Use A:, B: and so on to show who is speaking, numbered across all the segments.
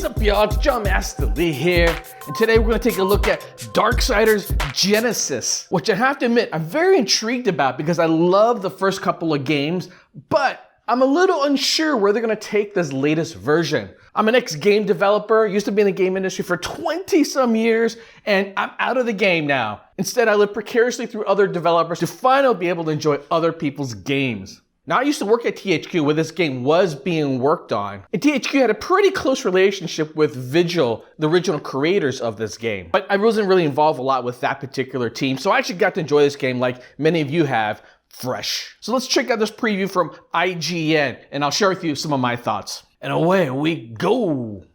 A: up, y'all? It's John Master Lee here, and today we're going to take a look at Darksiders Genesis, which I have to admit I'm very intrigued about because I love the first couple of games, but I'm a little unsure where they're going to take this latest version. I'm an ex-game developer, used to be in the game industry for 20-some years, and I'm out of the game now. Instead, I live precariously through other developers to finally be able to enjoy other people's games. Now, I used to work at THQ where this game was being worked on, and THQ had a pretty close relationship with Vigil, the original creators of this game. But I wasn't really involved a lot with that particular team, so I actually got to enjoy this game like many of you have, fresh. So let's check out this preview from IGN, and I'll share with you some of my thoughts. And away we go!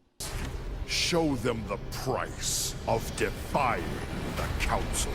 B: Show them the price of defying the Council.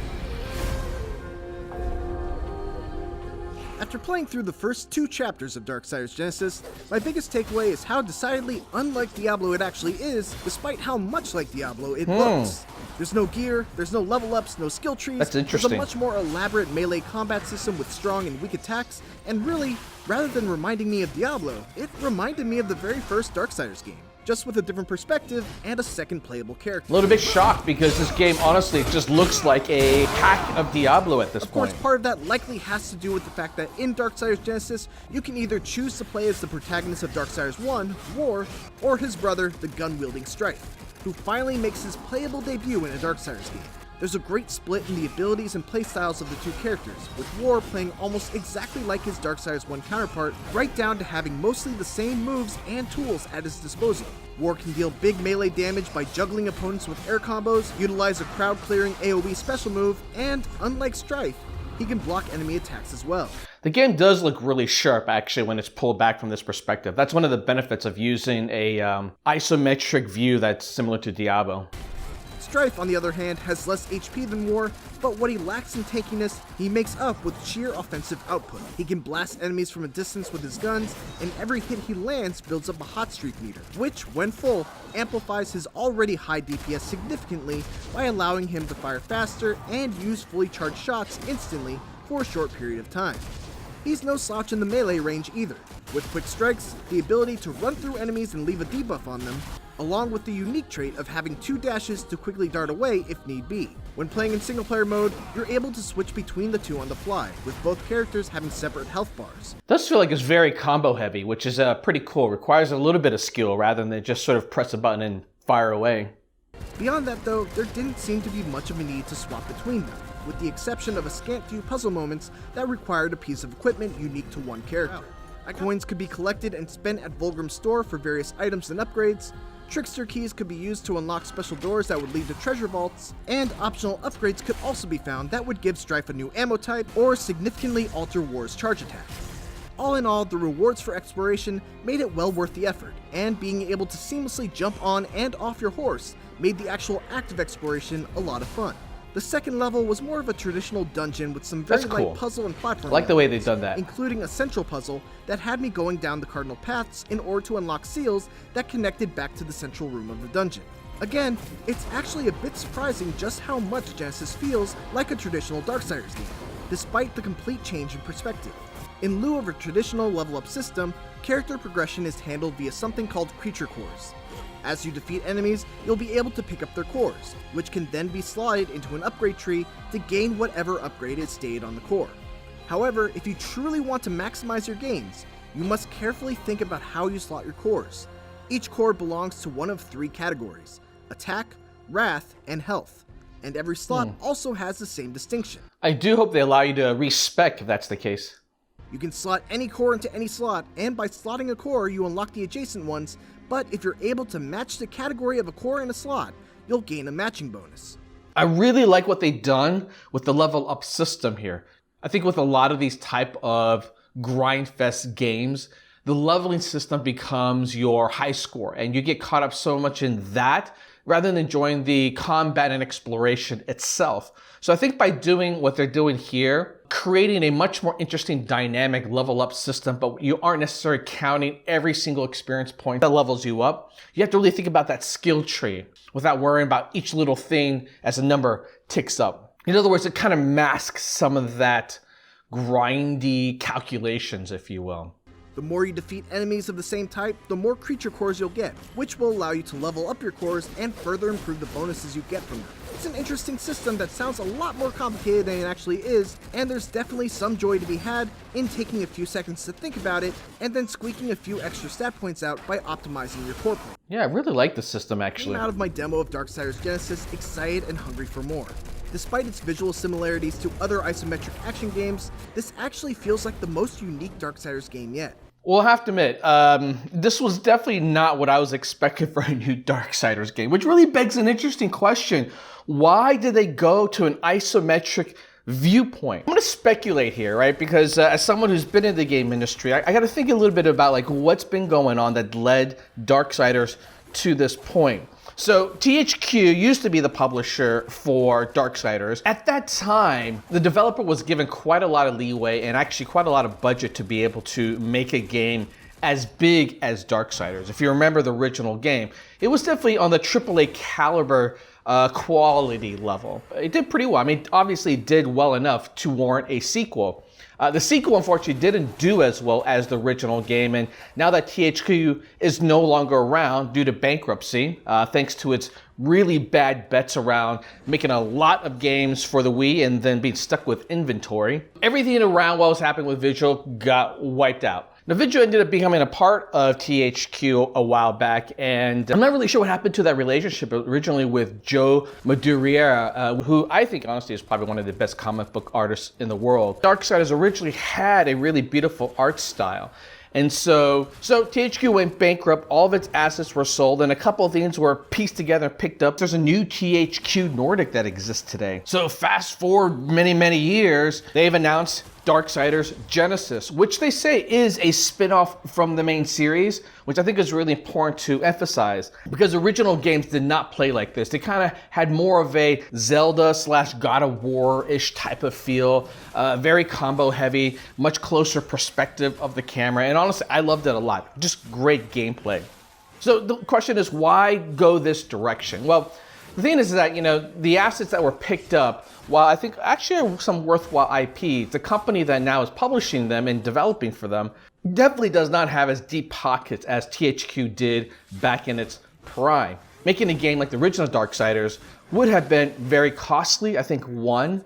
C: After playing through the first 2 chapters of Darksiders Genesis, my biggest takeaway is how decidedly unlike Diablo it actually is, despite how much like Diablo it looks. There's no gear, there's no level ups, no skill trees.
A: That's interesting.
C: There's a much more elaborate melee combat system with strong and weak attacks, and really, rather than reminding me of Diablo, it reminded me of the very first Darksiders game, just with a different perspective and a second playable character.
A: A little bit shocked because this game honestly just looks like a hack of Diablo at this
C: Of
A: point.
C: course, part of that likely has to do with the fact that in Darksiders Genesis, you can either choose to play as the protagonist of Darksiders 1, War, or his brother, the gun-wielding Strife, who finally makes his playable debut in a Darksiders game. There's a great split in the abilities and playstyles of the 2 characters, with War playing almost exactly like his Darksiders 1 counterpart, right down to having mostly the same moves and tools at his disposal. War can deal big melee damage by juggling opponents with air combos, utilize a crowd-clearing AoE special move, and, unlike Strife, he can block enemy attacks as well.
A: The game does look really sharp actually when it's pulled back from this perspective. That's one of the benefits of using a isometric view that's similar to Diablo.
C: Strife, on the other hand, has less HP than War, but what he lacks in tankiness, he makes up with sheer offensive output. He can blast enemies from a distance with his guns, and every hit he lands builds up a hot streak meter, which, when full, amplifies his already high DPS significantly by allowing him to fire faster and use fully charged shots instantly for a short period of time. He's no slouch in the melee range either, with quick strikes, the ability to run through enemies and leave a debuff on them, along with the unique trait of having 2 dashes to quickly dart away if need be. When playing in single player mode, you're able to switch between the 2 on the fly, with both characters having separate health bars.
A: It does feel like it's very combo heavy, which is pretty cool. It requires a little bit of skill rather than just sort of press a button and fire away. Beyond
C: that though, there didn't seem to be much of a need to swap between them, with the exception of a scant few puzzle moments that required a piece of equipment unique to one character. Coins could be collected and spent at Vulgrim's store for various items and upgrades, Trickster keys could be used to unlock special doors that would lead to treasure vaults, and optional upgrades could also be found that would give Strife a new ammo type or significantly alter War's charge attack. All in all, the rewards for exploration made it well worth the effort, and being able to seamlessly jump on and off your horse made the actual act of exploration a lot of fun. The second level was more of a traditional dungeon with some very light puzzle and platform.
A: I like the way they've done that.
C: Including a central puzzle that had me going down the cardinal paths in order to unlock seals that connected back to the central room of the dungeon. Again, it's actually a bit surprising just how much Genesis feels like a traditional Darksiders game, despite the complete change in perspective. In lieu of a traditional level-up system, character progression is handled via something called creature cores. As you defeat enemies, you'll be able to pick up their cores, which can then be slotted into an upgrade tree to gain whatever upgrade is stayed on the core. However, if you truly want to maximize your gains, you must carefully think about how you slot your cores. Each core belongs to one of 3 categories: attack, wrath, and health, and every slot also has the same distinction.
A: I do hope they allow you to respec if that's the case.
C: You can slot any core into any slot, and by slotting a core, you unlock the adjacent ones, but if you're able to match the category of a core in a slot, you'll gain a matching bonus.
A: I really like what they've done with the level up system here. I think with a lot of these type of grindfest games, the leveling system becomes your high score, and you get caught up so much in that rather than enjoying the combat and exploration itself. So I think by doing what they're doing here, creating a much more interesting dynamic level up system, but you aren't necessarily counting every single experience point that levels you up. You have to really think about that skill tree without worrying about each little thing as a number ticks up. In other words, it kind of masks some of that grindy calculations, if you will.
C: The more you defeat enemies of the same type, the more creature cores you'll get, which will allow you to level up your cores and further improve the bonuses you get from them. It's an interesting system that sounds a lot more complicated than it actually is, and there's definitely some joy to be had in taking a few seconds to think about it and then squeaking a few extra stat points out by optimizing your core point.
A: Yeah, I really like the system actually.
C: I came out of my demo of Darksiders Genesis excited and hungry for more. Despite its visual similarities to other isometric action games, this actually feels like the most unique Darksiders game yet.
A: Well, I have to admit, this was definitely not what I was expecting for a new Darksiders game, which really begs an interesting question. Why did they go to an isometric viewpoint? I'm going to speculate here, right? Because as someone who's been in the game industry, I got to think a little bit about like what's been going on that led Darksiders to this point. So THQ used to be the publisher for Darksiders. At that time, the developer was given quite a lot of leeway and actually quite a lot of budget to be able to make a game as big as Darksiders. If you remember the original game, it was definitely on the AAA caliber quality level. It did pretty well. I mean, obviously it did well enough to warrant a sequel. The sequel, unfortunately, didn't do as well as the original game, and now that THQ is no longer around due to bankruptcy, thanks to its really bad bets around making a lot of games for the Wii and then being stuck with inventory, everything around what was happening with Visual got wiped out. Now, Visual ended up becoming a part of THQ a while back, and I'm not really sure what happened to that relationship originally with Joe Madureira, who I think honestly is probably one of the best comic book artists in the world. Darksiders originally had a really beautiful art style. And so THQ went bankrupt, all of its assets were sold, and a couple of things were pieced together and picked up. There's a new THQ Nordic that exists today. So fast forward many, many years, they've announced Darksiders Genesis, which they say is a spin-off from the main series, which I think is really important to emphasize because original games did not play like this. They kind of had more of a Zelda / God of War-ish type of feel, very combo heavy, much closer perspective of the camera, and honestly, I loved it a lot. Just great gameplay. So the question is, why go this direction? Well, the thing is that, you know, the assets that were picked up, while I think actually are some worthwhile IP, the company that now is publishing them and developing for them definitely does not have as deep pockets as THQ did back in its prime. Making a game like the original Darksiders would have been very costly, I think, one.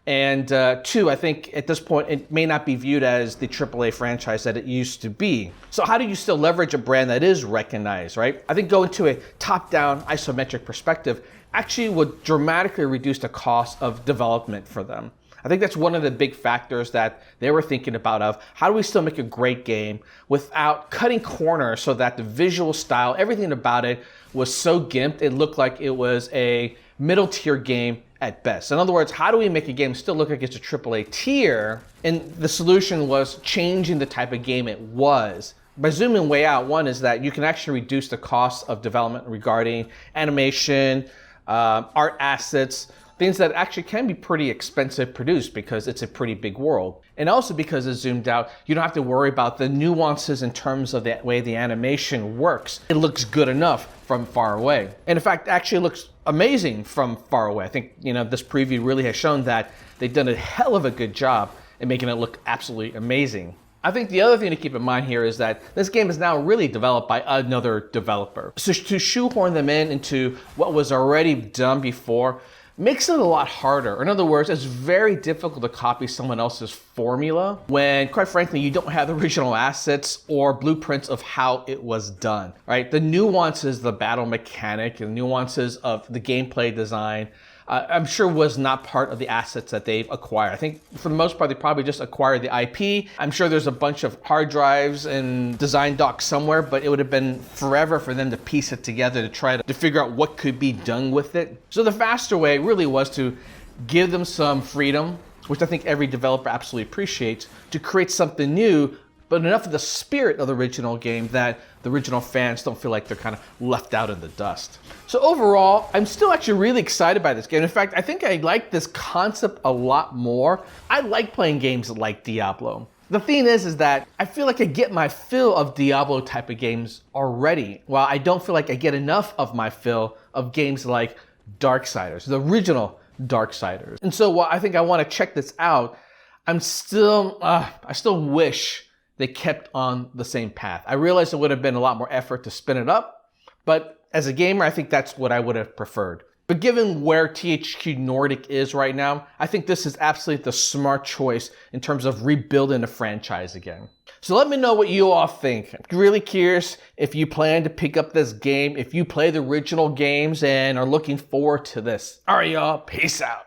A: And two, I think at this point, it may not be viewed as the AAA franchise that it used to be. So how do you still leverage a brand that is recognized, right? I think going to a top-down isometric perspective actually would dramatically reduce the cost of development for them. I think that's one of the big factors that they were thinking about of how do we still make a great game without cutting corners so that the visual style, everything about it was so gimped, it looked like it was a middle tier game at best. In other words, how do we make a game still look like it's a AAA tier? And the solution was changing the type of game it was. By zooming way out, one is that you can actually reduce the cost of development regarding animation, art assets, things that actually can be pretty expensive produced because it's a pretty big world. And also because it's zoomed out, you don't have to worry about the nuances in terms of the way the animation works. It looks good enough from far away. And in fact, actually looks amazing from far away. I think, you know, this preview really has shown that they've done a hell of a good job in making it look absolutely amazing. I think the other thing to keep in mind here is that this game is now really developed by another developer. So to shoehorn them into what was already done before makes it a lot harder. In other words, it's very difficult to copy someone else's formula when, quite frankly, you don't have the original assets or blueprints of how it was done, right? The nuances, the battle mechanic, and nuances of the gameplay design, I'm sure was not part of the assets that they've acquired. I think for the most part, they probably just acquired the IP. I'm sure there's a bunch of hard drives and design docs somewhere, but it would have been forever for them to piece it together to try to figure out what could be done with it. So the faster way really was to give them some freedom, which I think every developer absolutely appreciates, to create something new, but enough of the spirit of the original game that the original fans don't feel like they're kind of left out in the dust. So overall, I'm still actually really excited by this game. In fact, I think I like this concept a lot more. I like playing games like Diablo. The thing is that I feel like I get my fill of Diablo type of games already, while I don't feel like I get enough of my fill of games like Darksiders, the original Darksiders. And so while I think I want to check this out, I still wish they kept on the same path. I realized it would have been a lot more effort to spin it up, but as a gamer, I think that's what I would have preferred. But given where THQ Nordic is right now, I think this is absolutely the smart choice in terms of rebuilding the franchise again. So let me know what you all think. I'm really curious if you plan to pick up this game, if you play the original games and are looking forward to this. All right, y'all, peace out.